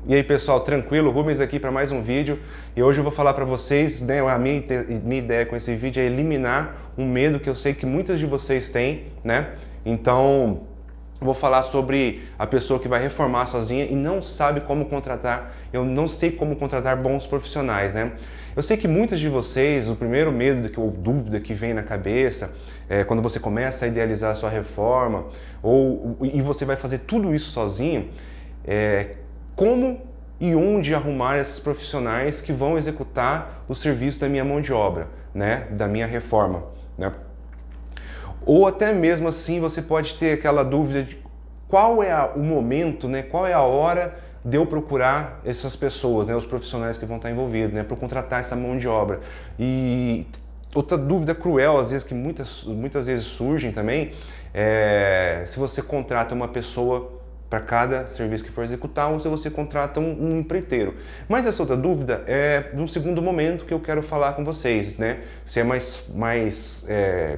E aí pessoal, tranquilo? Rubens aqui para mais um vídeo e hoje eu vou falar para vocês, né, a minha ideia com esse vídeo é eliminar um medo que eu sei que muitas de vocês têm, né? Então, vou falar sobre a pessoa que vai reformar sozinha e não sabe como contratar, eu não sei como contratar bons profissionais, né? Eu sei que muitas de vocês, o primeiro medo ou dúvida que vem na cabeça é quando você começa a idealizar a sua reforma e você vai fazer tudo isso sozinho, como e onde arrumar esses profissionais que vão executar o serviço da minha mão de obra, né? Da minha reforma, né? Ou até mesmo assim você pode ter aquela dúvida de qual é o momento, né? Qual é a hora de eu procurar essas pessoas, né? Os profissionais que vão estar envolvidos, né? Para contratar essa mão de obra. E outra dúvida cruel, às vezes, que muitas vezes surgem também, é se você contrata uma pessoa para cada serviço que for executar ou se você contrata um empreiteiro. Mas essa outra dúvida é num segundo momento que eu quero falar com vocês, né? Se é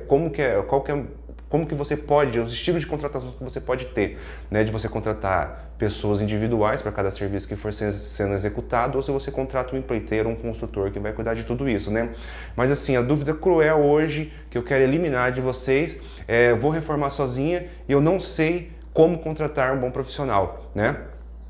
como que você pode, os estilos de contratação que você pode ter, né? De você contratar pessoas individuais para cada serviço que for sendo executado ou se você contrata um empreiteiro, um construtor que vai cuidar de tudo isso, né? Mas assim, a dúvida cruel hoje que eu quero eliminar de vocês é: vou reformar sozinha e eu não sei como contratar um bom profissional, né?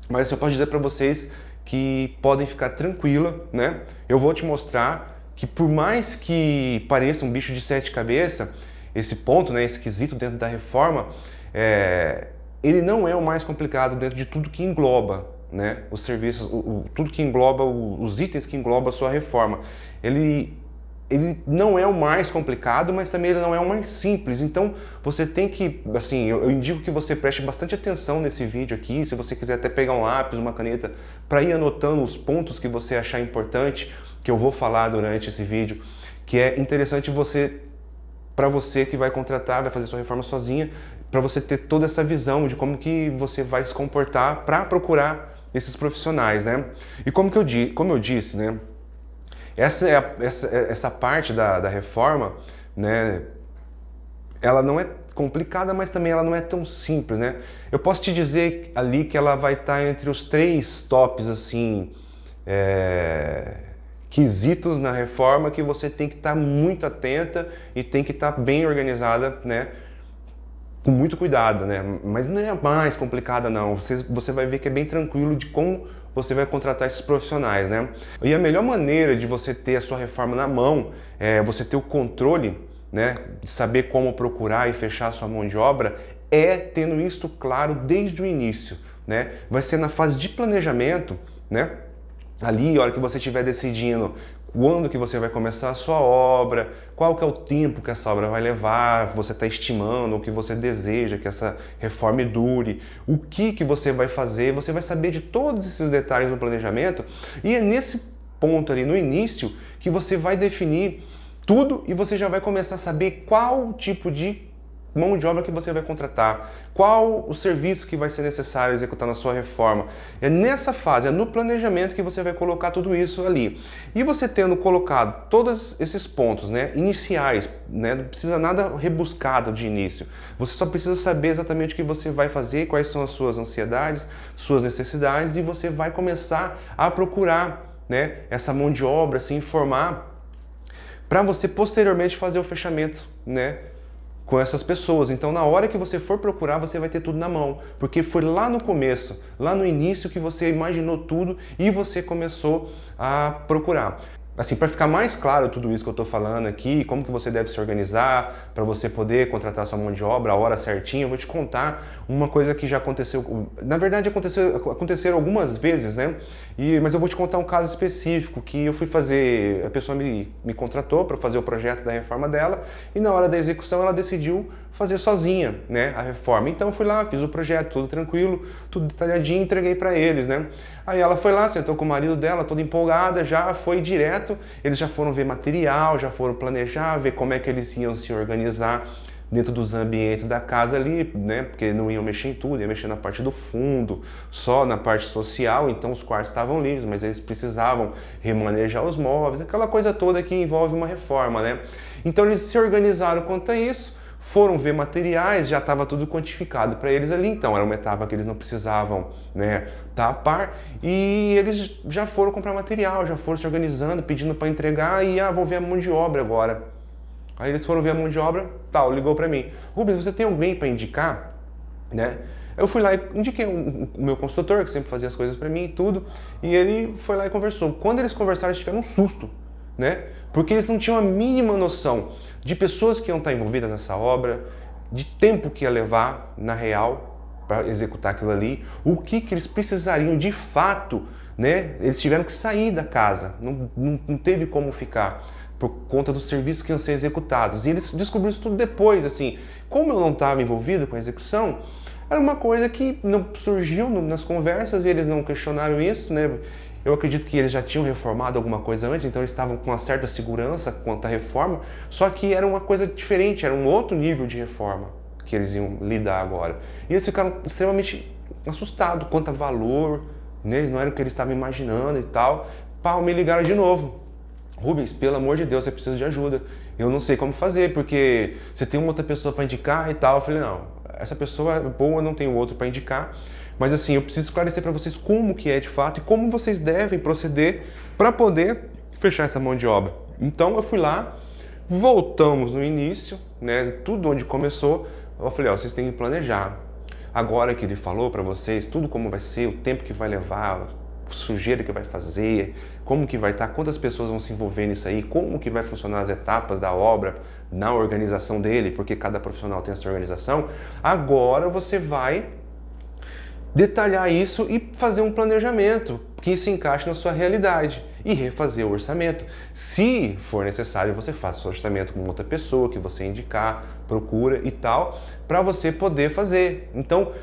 Mas eu posso dizer para vocês que podem ficar tranquila, né? Eu vou te mostrar que por mais que pareça um bicho de sete cabeças, esse ponto, né, esse quesito dentro da reforma, ele não é o mais complicado dentro de tudo que engloba, né, os serviços, tudo que engloba, os itens que engloba a sua reforma. Ele não é o mais complicado, mas também ele não é o mais simples. Então, você tem que, assim, eu indico que você preste bastante atenção nesse vídeo aqui, se você quiser até pegar um lápis, uma caneta, para ir anotando os pontos que você achar importante, que eu vou falar durante esse vídeo, que é interessante para você que vai contratar, vai fazer sua reforma sozinha, para você ter toda essa visão de como que você vai se comportar para procurar esses profissionais, né? E como eu disse, né? Essa parte da reforma, né, ela não é complicada, mas também ela não é tão simples, né? Eu posso te dizer ali que ela vai estar entre os 3 tops, assim, quesitos na reforma que você tem que estar muito atenta e tem que estar bem organizada, né? Com muito cuidado, né? Mas não é mais complicada não, você vai ver que é bem tranquilo de como você vai contratar esses profissionais, né? E a melhor maneira de você ter a sua reforma na mão, você ter o controle, né, de saber como procurar e fechar a sua mão de obra, é tendo isso claro desde o início, né? Vai ser na fase de planejamento, né? Ali, a hora que você estiver decidindo quando que você vai começar a sua obra, qual que é o tempo que essa obra vai levar, você está estimando, o que você deseja que essa reforma dure, o que você vai fazer, você vai saber de todos esses detalhes no planejamento e é nesse ponto ali, no início, que você vai definir tudo e você já vai começar a saber qual tipo de mão de obra que você vai contratar, qual o serviço que vai ser necessário executar na sua reforma. É nessa fase, é no planejamento que você vai colocar tudo isso ali. E você tendo colocado todos esses pontos, né, iniciais, né, não precisa nada rebuscado de início. Você só precisa saber exatamente o que você vai fazer, quais são as suas ansiedades, suas necessidades, e você vai começar a procurar, né, essa mão de obra, se informar, para você posteriormente fazer o fechamento, né, com essas pessoas. Então, na hora que você for procurar, você vai ter tudo na mão, porque foi lá no começo, lá no início que você imaginou tudo e você começou a procurar. Assim, para ficar mais claro tudo isso que eu estou falando aqui, como que você deve se organizar para você poder contratar sua mão de obra a hora certinha, eu vou te contar uma coisa que já aconteceu. Na verdade, aconteceram algumas vezes, né? Mas eu vou te contar um caso específico que eu fui fazer, a pessoa me contratou para fazer o projeto da reforma dela e na hora da execução ela decidiu fazer sozinha, né, a reforma. Então eu fui lá, fiz o projeto, tudo tranquilo, tudo detalhadinho, entreguei para eles, né? Aí ela foi lá, sentou com o marido dela, toda empolgada, já foi direto, eles já foram ver material, já foram planejar, ver como é que eles iam se organizar dentro dos ambientes da casa ali, né? Porque não iam mexer em tudo, iam mexer na parte do fundo, só na parte social, então os quartos estavam livres, mas eles precisavam remanejar os móveis, aquela coisa toda que envolve uma reforma, né? Então eles se organizaram quanto a isso, foram ver materiais, já estava tudo quantificado para eles ali, então era uma etapa que eles não precisavam, né, tá a par, e eles já foram comprar material, já foram se organizando, pedindo para entregar e vou ver a mão de obra agora. Aí eles foram ver a mão de obra, tal, ligou para mim. Rubens, você tem alguém para indicar, né? Eu fui lá e indiquei o meu consultor, que sempre fazia as coisas para mim e tudo, e ele foi lá e conversou. Quando eles conversaram, eles tiveram um susto, né? Porque eles não tinham a mínima noção de pessoas que iam estar envolvidas nessa obra, de tempo que ia levar, na real, para executar aquilo ali, o que eles precisariam de fato, né? Eles tiveram que sair da casa, não teve como ficar, por conta dos serviços que iam ser executados. E eles descobriram isso tudo depois, assim. Como eu não estava envolvido com a execução, era uma coisa que não surgiu nas conversas e eles não questionaram isso, né? Eu acredito que eles já tinham reformado alguma coisa antes, então eles estavam com uma certa segurança quanto à reforma, só que era uma coisa diferente, era um outro nível de reforma que eles iam lidar agora. E eles ficaram extremamente assustados quanto a valor, né? Eles não era o que eles estavam imaginando e tal. Pau, me ligaram de novo. Rubens, pelo amor de Deus, você precisa de ajuda. Eu não sei como fazer, porque você tem uma outra pessoa para indicar e tal. Eu falei, não, essa pessoa é boa, não tenho outro para indicar. Mas assim, eu preciso esclarecer para vocês como que é de fato e como vocês devem proceder para poder fechar essa mão de obra. Então eu fui lá, voltamos no início, né, tudo onde começou. Eu falei, ó, vocês têm que planejar. Agora que ele falou para vocês tudo como vai ser, o tempo que vai levar, sujeira que vai fazer, como que vai estar, quantas pessoas vão se envolver nisso aí, como que vai funcionar as etapas da obra na organização dele, porque cada profissional tem a sua organização. Agora você vai detalhar isso e fazer um planejamento que se encaixe na sua realidade e refazer o orçamento. Se for necessário, você faça o orçamento com outra pessoa que você indicar, procura e tal, para você poder fazer. Então,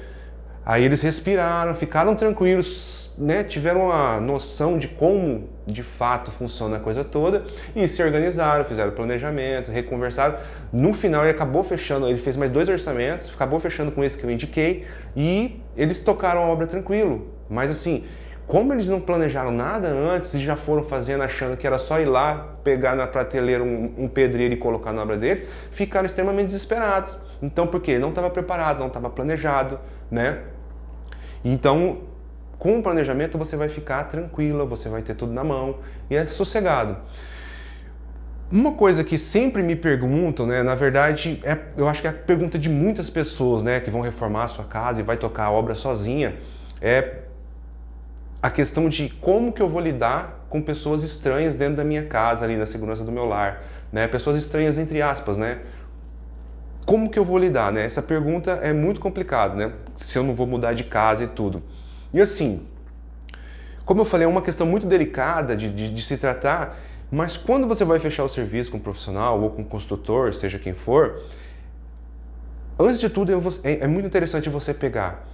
aí eles respiraram, ficaram tranquilos, né? Tiveram uma noção de como de fato funciona a coisa toda e se organizaram, fizeram planejamento, reconversaram. No final ele acabou fechando, ele fez mais 2 orçamentos, acabou fechando com esse que eu indiquei e eles tocaram a obra tranquilo. Mas assim, como eles não planejaram nada antes e já foram fazendo achando que era só ir lá, pegar na prateleira um pedreiro e colocar na obra dele, ficaram extremamente desesperados. Então por quê? Não estava preparado, não estava planejado, né? Então, com o planejamento você vai ficar tranquila, você vai ter tudo na mão e é sossegado. Uma coisa que sempre me perguntam, né, na verdade, eu acho que é a pergunta de muitas pessoas, né, que vão reformar a sua casa e vai tocar a obra sozinha, é a questão de como que eu vou lidar com pessoas estranhas dentro da minha casa, ali na segurança do meu lar, né, pessoas estranhas entre aspas, né. Como que eu vou lidar, né? Essa pergunta é muito complicada, né? Se eu não vou mudar de casa e tudo. E assim, como eu falei, é uma questão muito delicada de se tratar, mas quando você vai fechar o serviço com um profissional ou com um construtor, seja quem for, antes de tudo é muito interessante você pegar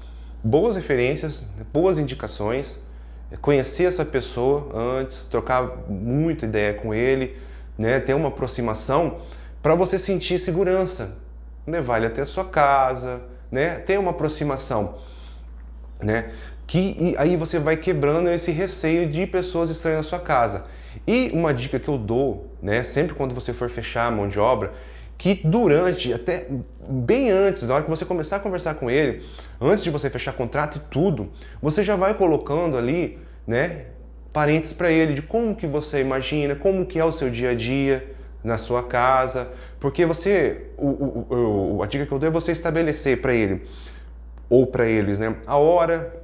boas referências, boas indicações, conhecer essa pessoa antes, trocar muita ideia com ele, né? Ter uma aproximação para você sentir segurança. Levar ele até a sua casa, né? Ter uma aproximação, né? E aí você vai quebrando esse receio de pessoas estranhas na sua casa. E uma dica que eu dou, né? Sempre quando você for fechar a mão de obra, que durante, até bem antes, na hora que você começar a conversar com ele, antes de você fechar contrato e tudo, você já vai colocando ali, né? Parênteses para ele de como que você imagina, como que é o seu dia a dia na sua casa, porque você, a dica que eu dou é você estabelecer para ele, ou para eles, né, a hora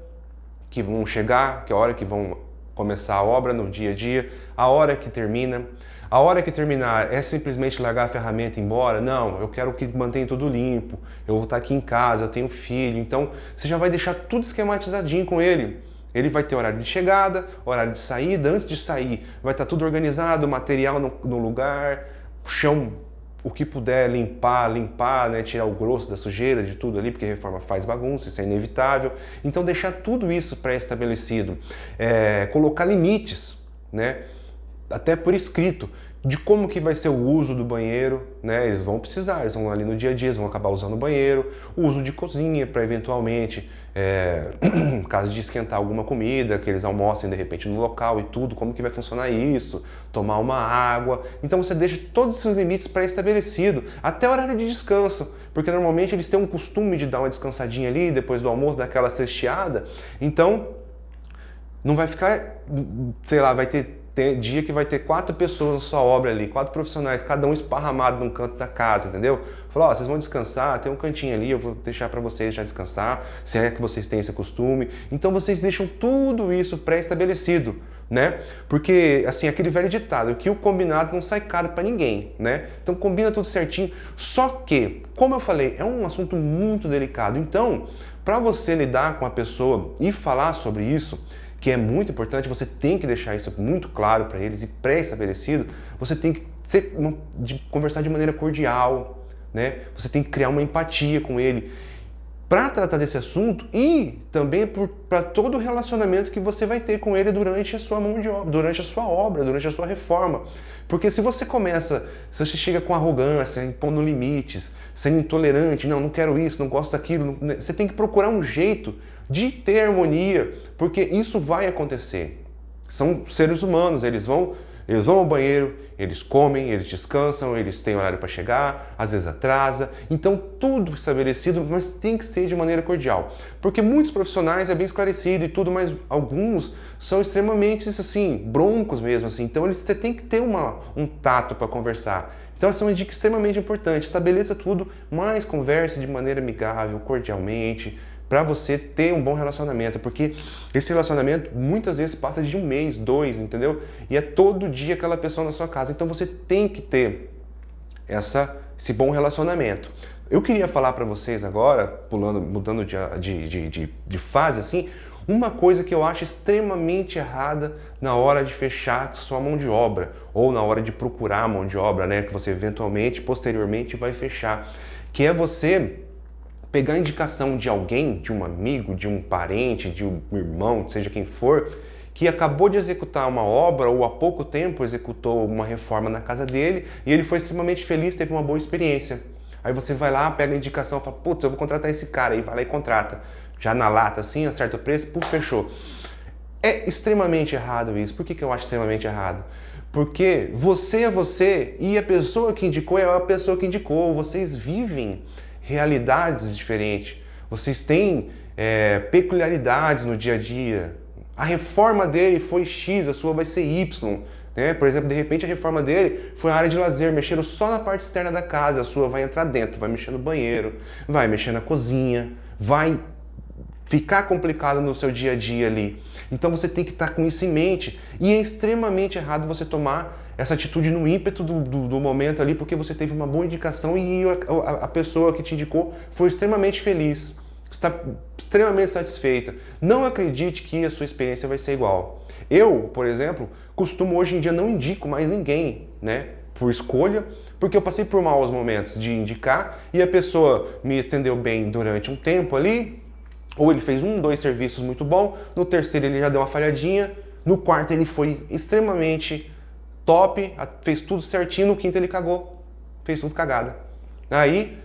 que vão chegar, que é a hora que vão começar a obra no dia a dia, a hora que termina. A hora que terminar é simplesmente largar a ferramenta e ir embora? Não, eu quero que mantenha tudo limpo, eu vou estar aqui em casa, eu tenho filho, então você já vai deixar tudo esquematizadinho com ele. Ele vai ter horário de chegada, horário de saída, antes de sair vai estar tudo organizado, material no lugar, o chão, o que puder limpar, né, tirar o grosso da sujeira de tudo ali, porque a reforma faz bagunça, isso é inevitável. Então deixar tudo isso pré-estabelecido, colocar limites, né, até por escrito, de como que vai ser o uso do banheiro, né? Eles vão precisar, eles vão ali no dia a dia, eles vão acabar usando o banheiro, o uso de cozinha para eventualmente, caso de esquentar alguma comida, que eles almocem de repente no local e tudo, como que vai funcionar isso, tomar uma água. Então você deixa todos esses limites pré-estabelecidos, até o horário de descanso, porque normalmente eles têm um costume de dar uma descansadinha ali, depois do almoço, daquela cesteada, então não vai ficar, sei lá, vai ter dia que vai ter 4 pessoas na sua obra ali, 4 profissionais, cada um esparramado num canto da casa, entendeu? Falou, ó, vocês vão descansar, tem um cantinho ali, eu vou deixar para vocês já descansar, se é que vocês têm esse costume. Então vocês deixam tudo isso pré-estabelecido, né? Porque, assim, aquele velho ditado, que o combinado não sai caro para ninguém, né? Então combina tudo certinho, só que, como eu falei, é um assunto muito delicado. Então, para você lidar com a pessoa e falar sobre isso, que é muito importante, você tem que deixar isso muito claro para eles e pré-estabelecido, você tem que conversar de maneira cordial, né? Você tem que criar uma empatia com ele para tratar desse assunto e também para todo o relacionamento que você vai ter com ele durante a sua mão de obra, durante a sua obra, durante a sua reforma. Porque se você se você chega com arrogância, impondo limites, sendo intolerante, não quero isso, não gosto daquilo, você tem que procurar um jeito de ter harmonia, porque isso vai acontecer. São seres humanos, eles vão ao banheiro, eles comem, eles descansam, eles têm horário para chegar, às vezes atrasa. Então tudo estabelecido, mas tem que ser de maneira cordial. Porque muitos profissionais é bem esclarecido e tudo, mas alguns são extremamente assim, broncos mesmo assim. Então você tem que ter um tato para conversar. Então essa é uma dica extremamente importante. Estabeleça tudo, mas converse de maneira amigável, cordialmente, para você ter um bom relacionamento, porque esse relacionamento muitas vezes passa de 1 mês, 2, entendeu? E é todo dia aquela pessoa na sua casa, então você tem que ter esse bom relacionamento. Eu queria falar para vocês agora, mudando de fase assim, uma coisa que eu acho extremamente errada na hora de fechar sua mão de obra, ou na hora de procurar a mão de obra, né, que você eventualmente, posteriormente vai fechar, que é você pegar a indicação de alguém, de um amigo, de um parente, de um irmão, seja quem for, que acabou de executar uma obra ou há pouco tempo executou uma reforma na casa dele e ele foi extremamente feliz, teve uma boa experiência. Aí você vai lá, pega a indicação e fala, putz, eu vou contratar esse cara, aí vai lá e contrata. Já na lata assim, acerta o preço, puf, fechou. É extremamente errado isso. Por que eu acho extremamente errado? Porque você é você e a pessoa que indicou é a pessoa que indicou. Vocês vivem realidades diferentes, vocês têm peculiaridades no dia a dia. A reforma dele foi X, a sua vai ser Y. Né? Por exemplo, de repente a reforma dele foi a área de lazer, mexeram só na parte externa da casa, a sua vai entrar dentro, vai mexer no banheiro, vai mexer na cozinha, vai ficar complicado no seu dia a dia ali. Então você tem que estar com isso em mente. E é extremamente errado você tomar essa atitude no ímpeto do momento ali, porque você teve uma boa indicação e a pessoa que te indicou foi extremamente feliz, está extremamente satisfeita. Não acredite que a sua experiência vai ser igual. Eu, por exemplo, costumo hoje em dia não indico mais ninguém, né? Por escolha, porque eu passei por maus momentos de indicar e a pessoa me atendeu bem durante um tempo ali, ou ele fez 1, 2 serviços muito bom, no terceiro ele já deu uma falhadinha, no quarto ele foi extremamente top, fez tudo certinho, no quinto ele cagou, fez tudo cagada. Aí,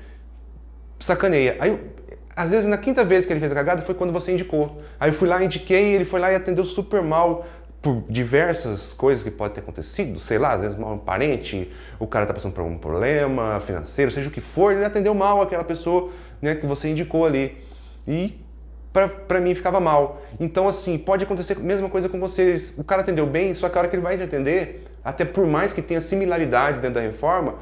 sacaneia. Aí, às vezes, na quinta vez que ele fez a cagada foi quando você indicou. Aí eu fui lá, indiquei, ele foi lá e atendeu super mal por diversas coisas que podem ter acontecido, sei lá, às vezes mal um parente, o cara tá passando por um problema financeiro, seja o que for, ele atendeu mal aquela pessoa, né, que você indicou ali. E pra mim ficava mal. Então, assim, pode acontecer a mesma coisa com vocês. O cara atendeu bem, só que a hora que ele vai te atender, até por mais que tenha similaridades dentro da reforma,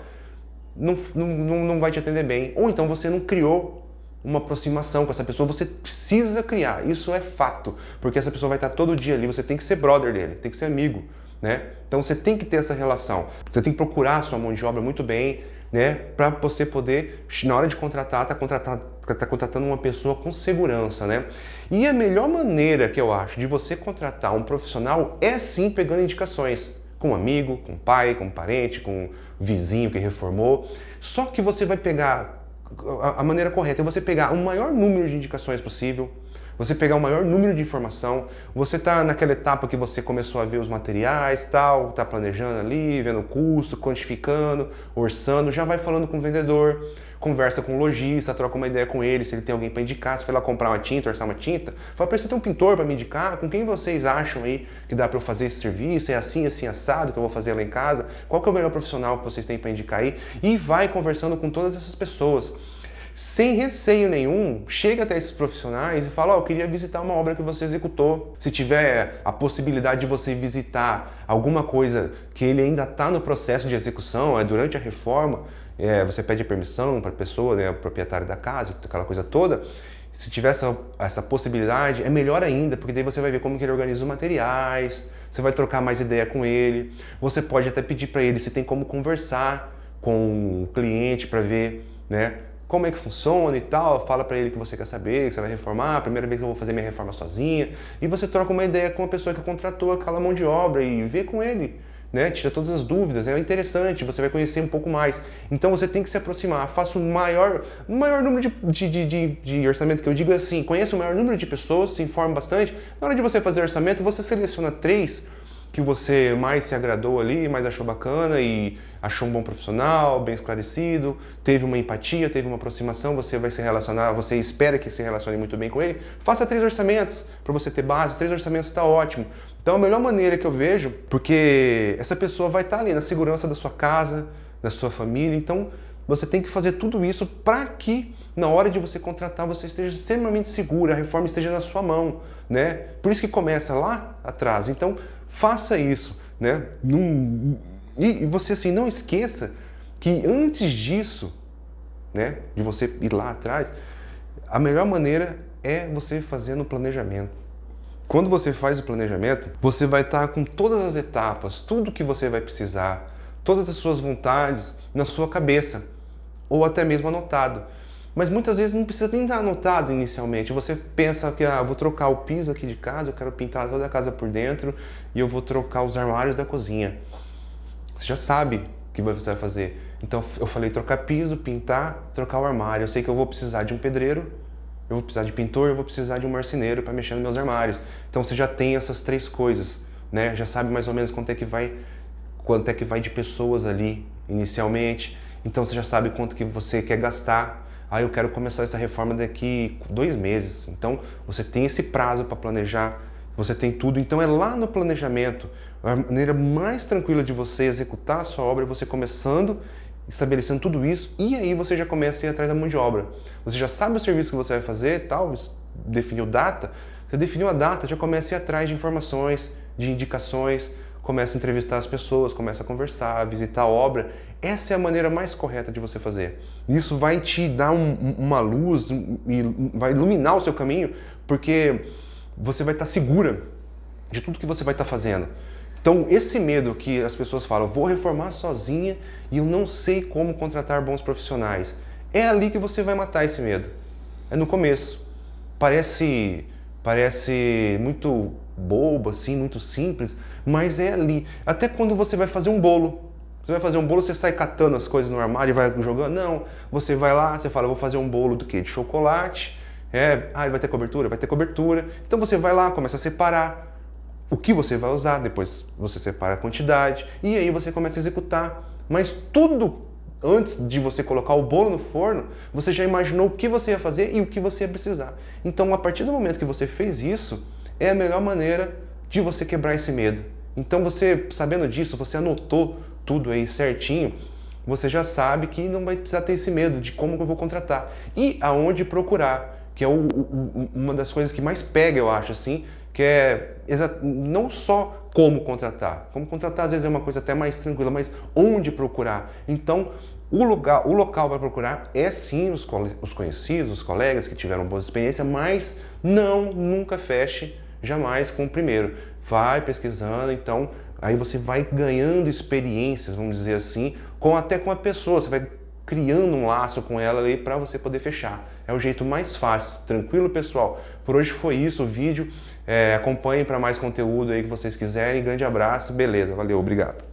não vai te atender bem. Ou então você não criou uma aproximação com essa pessoa, você precisa criar, isso é fato, porque essa pessoa vai estar todo dia ali, você tem que ser brother dele, tem que ser amigo, né? Então você tem que ter essa relação, você tem que procurar a sua mão de obra muito bem, né? Para você poder, na hora de contratar, tá contratando uma pessoa com segurança, né? E a melhor maneira que eu acho de você contratar um profissional é sim pegando indicações, com um amigo, com um pai, com um parente, com um vizinho que reformou, só que você vai pegar a maneira correta é você pegar o maior número de indicações possível, você pegar o maior número de informação, você tá naquela etapa que você começou a ver os materiais, tal, tá planejando ali, vendo o custo, quantificando, orçando, já vai falando com o vendedor, conversa com o lojista, troca uma ideia com ele, se ele tem alguém para indicar, se foi lá comprar uma tinta, orçar uma tinta, fala para você ter um pintor para me indicar, com quem vocês acham aí que dá para eu fazer esse serviço, é assim, assim, assado, que eu vou fazer lá em casa, qual que é o melhor profissional que vocês têm para indicar aí, e vai conversando com todas essas pessoas. Sem receio nenhum, chega até esses profissionais e fala, eu queria visitar uma obra que você executou. Se tiver a possibilidade de você visitar alguma coisa que ele ainda está no processo de execução, durante a reforma, você pede permissão para a pessoa, né, o proprietário da casa, aquela coisa toda. Se tiver essa possibilidade, é melhor ainda, porque daí você vai ver como que ele organiza os materiais, você vai trocar mais ideia com ele, você pode até pedir para ele se tem como conversar com o cliente para ver, né, como é que funciona e tal, fala para ele que você quer saber, que você vai reformar, a primeira vez que eu vou fazer minha reforma sozinha, e você troca uma ideia com a pessoa que contratou aquela mão de obra e vê com ele, né? Tira todas as dúvidas, é interessante, você vai conhecer um pouco mais. Então você tem que se aproximar, faça o maior número de orçamento que eu digo é assim, conheça o maior número de pessoas, se informe bastante, na hora de você fazer orçamento, você seleciona 3 que você mais se agradou ali, mais achou bacana e achou um bom profissional, bem esclarecido, teve uma empatia, teve uma aproximação, você vai se relacionar, você espera que se relacione muito bem com ele, faça 3 orçamentos para você ter base, 3 orçamentos está ótimo. Então a melhor maneira que eu vejo, porque essa pessoa vai estar ali na segurança da sua casa, da sua família, então você tem que fazer tudo isso para que na hora de você contratar você esteja extremamente seguro, a reforma esteja na sua mão, né? Por isso que começa lá atrás. Então faça isso, né? E você assim, não esqueça que antes disso, né, de você ir lá atrás, a melhor maneira é você fazendo o planejamento. Quando você faz o planejamento, você vai estar com todas as etapas, tudo que você vai precisar, todas as suas vontades na sua cabeça, ou até mesmo anotado. Mas muitas vezes não precisa nem estar anotado inicialmente. Você pensa que vou trocar o piso aqui de casa, eu quero pintar toda a casa por dentro e eu vou trocar os armários da cozinha. Você já sabe o que você vai fazer. Então eu falei trocar piso, pintar, trocar o armário. Eu sei que eu vou precisar de um pedreiro, eu vou precisar de pintor, eu vou precisar de um marceneiro para mexer nos meus armários. Então você já tem essas 3 coisas, né? Já sabe mais ou menos quanto é que vai de pessoas ali inicialmente. Então você já sabe quanto que você quer gastar. Eu quero começar essa reforma daqui 2 meses. Então você tem esse prazo para planejar, você tem tudo. Então é lá no planejamento, a maneira mais tranquila de você executar a sua obra é você começando, estabelecendo tudo isso, e aí você já começa a ir atrás da mão de obra. Você já sabe o serviço que você vai fazer, tal, definiu data, você definiu a data, já começa a ir atrás de informações, de indicações, começa a entrevistar as pessoas, começa a conversar, visitar a obra. Essa é a maneira mais correta de você fazer. Isso vai te dar uma luz e vai iluminar o seu caminho, porque você vai estar segura de tudo que você vai estar fazendo. Então, esse medo que as pessoas falam, vou reformar sozinha e eu não sei como contratar bons profissionais, é ali que você vai matar esse medo. É no começo. Parece muito bobo, assim, muito simples, mas é ali. Até quando você vai fazer um bolo. Você vai fazer um bolo, você sai catando as coisas no armário e vai jogando? Não. Você vai lá, você fala, vou fazer um bolo do quê? De chocolate. Vai ter cobertura? Vai ter cobertura. Então você vai lá, começa a separar o que você vai usar, depois você separa a quantidade e aí você começa a executar. Mas tudo antes de você colocar o bolo no forno, você já imaginou o que você ia fazer e o que você ia precisar. Então, a partir do momento que você fez isso, é a melhor maneira de você quebrar esse medo. Então, você, sabendo disso, você anotou tudo aí certinho, você já sabe que não vai precisar ter esse medo de como que eu vou contratar e aonde procurar, que é uma das coisas que mais pega, eu acho, assim, que é não só como contratar. Como contratar às vezes é uma coisa até mais tranquila, mas onde procurar. Então, o local para procurar é sim os conhecidos, os colegas que tiveram boas experiências, mas nunca feche jamais com o primeiro. Vai pesquisando, então aí você vai ganhando experiências, vamos dizer assim, até com a pessoa, você vai criando um laço com ela ali para você poder fechar. É o jeito mais fácil. Tranquilo, pessoal? Por hoje foi isso o vídeo. Acompanhem para mais conteúdo aí que vocês quiserem. Grande abraço, beleza, valeu, obrigado.